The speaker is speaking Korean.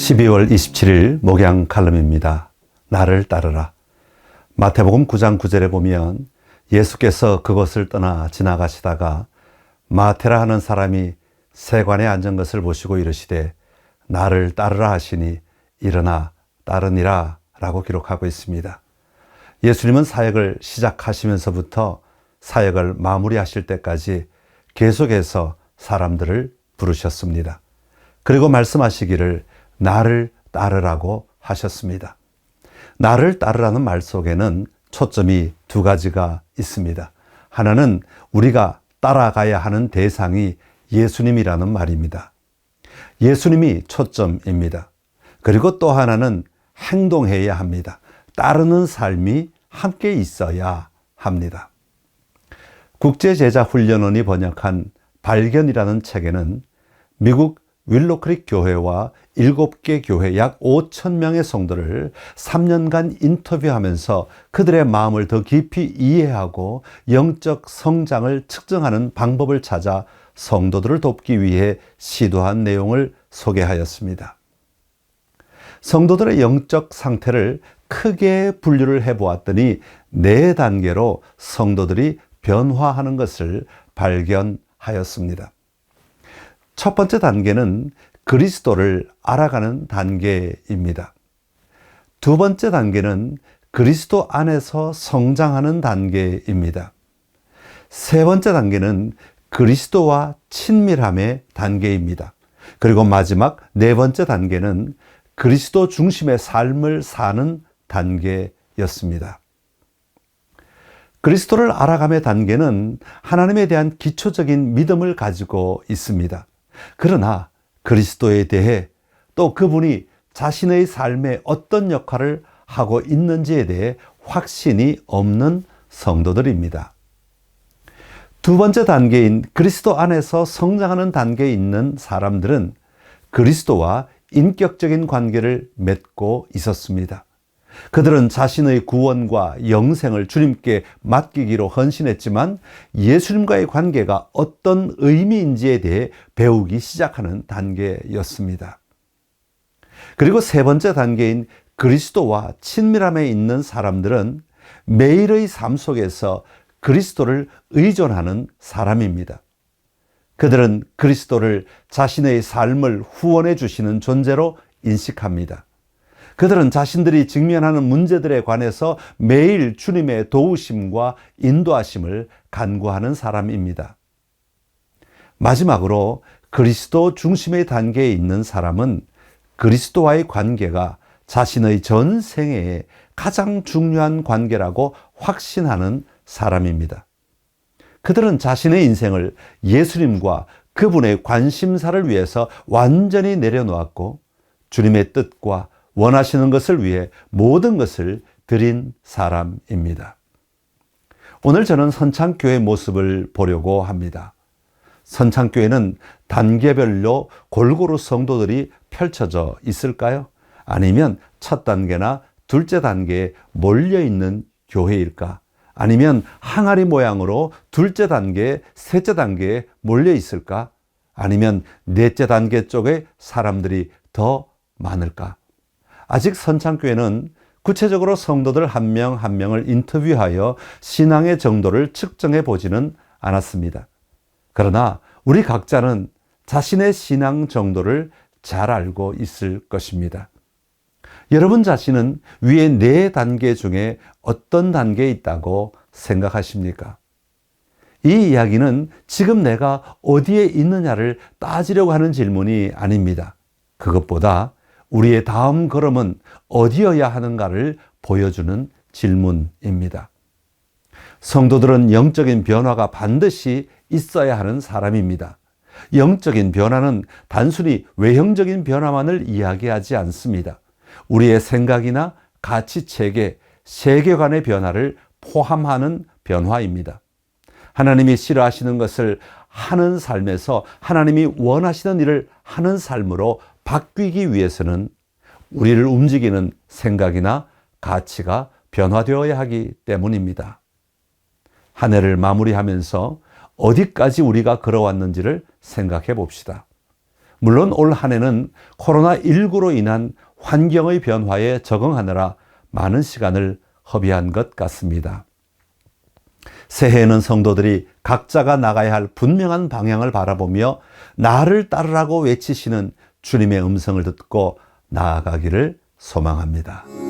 12월 27일 목양 칼럼입니다. 나를 따르라. 마태복음 9장 9절에 보면 예수께서 그곳을 떠나 지나가시다가 마태라 하는 사람이 세관에 앉은 것을 보시고 이르시되 나를 따르라 하시니 일어나 따르니라 라고 기록하고 있습니다. 예수님은 사역을 시작하시면서부터 사역을 마무리하실 때까지 계속해서 사람들을 부르셨습니다. 그리고 말씀하시기를 나를 따르라고 하셨습니다. 나를 따르라는 말 속에는 초점이 두 가지가 있습니다. 하나는 우리가 따라가야 하는 대상이 예수님이라는 말입니다. 예수님이 초점입니다. 그리고 또 하나는 행동해야 합니다. 따르는 삶이 함께 있어야 합니다. 국제제자훈련원이 번역한 발견이라는 책에는 미국 윌로크릭 교회와 7개 교회 약 5,000명의 성도를 3년간 인터뷰하면서 그들의 마음을 더 깊이 이해하고 영적 성장을 측정하는 방법을 찾아 성도들을 돕기 위해 시도한 내용을 소개하였습니다. 성도들의 영적 상태를 크게 분류를 해보았더니 4단계로 성도들이 변화하는 것을 발견하였습니다. 첫 번째 단계는 그리스도를 알아가는 단계입니다. 두 번째 단계는 그리스도 안에서 성장하는 단계입니다. 세 번째 단계는 그리스도와 친밀함의 단계입니다. 그리고 마지막 네 번째 단계는 그리스도 중심의 삶을 사는 단계였습니다. 그리스도를 알아감의 단계는 하나님에 대한 기초적인 믿음을 가지고 있습니다. 그러나 그리스도에 대해 또 그분이 자신의 삶에 어떤 역할을 하고 있는지에 대해 확신이 없는 성도들입니다. 두 번째 단계인 그리스도 안에서 성장하는 단계에 있는 사람들은 그리스도와 인격적인 관계를 맺고 있었습니다. 그들은 자신의 구원과 영생을 주님께 맡기기로 헌신했지만 예수님과의 관계가 어떤 의미인지에 대해 배우기 시작하는 단계였습니다. 그리고 세 번째 단계인 그리스도와 친밀함에 있는 사람들은 매일의 삶 속에서 그리스도를 의존하는 사람입니다. 그들은 그리스도를 자신의 삶을 후원해 주시는 존재로 인식합니다. 그들은 자신들이 직면하는 문제들에 관해서 매일 주님의 도우심과 인도하심을 간구하는 사람입니다. 마지막으로 그리스도 중심의 단계에 있는 사람은 그리스도와의 관계가 자신의 전 생애에 가장 중요한 관계라고 확신하는 사람입니다. 그들은 자신의 인생을 예수님과 그분의 관심사를 위해서 완전히 내려놓았고 주님의 뜻과 원하시는 것을 위해 모든 것을 드린 사람입니다. 오늘 저는 선창교회의 모습을 보려고 합니다. 선창교회는 단계별로 골고루 성도들이 펼쳐져 있을까요? 아니면 첫 단계나 둘째 단계에 몰려있는 교회일까? 아니면 항아리 모양으로 둘째 단계, 셋째 단계에 몰려 있을까? 아니면 넷째 단계 쪽에 사람들이 더 많을까? 아직 선창교회는 구체적으로 성도들 한 명 한 명을 인터뷰하여 신앙의 정도를 측정해 보지는 않았습니다. 그러나 우리 각자는 자신의 신앙 정도를 잘 알고 있을 것입니다. 여러분 자신은 위의 4단계 중에 어떤 단계에 있다고 생각하십니까? 이 이야기는 지금 내가 어디에 있느냐를 따지려고 하는 질문이 아닙니다. 그것보다 우리의 다음 걸음은 어디여야 하는가를 보여주는 질문입니다. 성도들은 영적인 변화가 반드시 있어야 하는 사람입니다. 영적인 변화는 단순히 외형적인 변화만을 이야기하지 않습니다. 우리의 생각이나 가치체계, 세계관의 변화를 포함하는 변화입니다. 하나님이 싫어하시는 것을 하는 삶에서 하나님이 원하시는 일을 하는 삶으로 바뀌기 위해서는 우리를 움직이는 생각이나 가치가 변화되어야 하기 때문입니다. 한 해를 마무리하면서 어디까지 우리가 걸어왔는지를 생각해 봅시다. 물론 올 한 해는 코로나19로 인한 환경의 변화에 적응하느라 많은 시간을 허비한 것 같습니다. 새해에는 성도들이 각자가 나가야 할 분명한 방향을 바라보며 나를 따르라고 외치시는 주님의 음성을 듣고 나아가기를 소망합니다.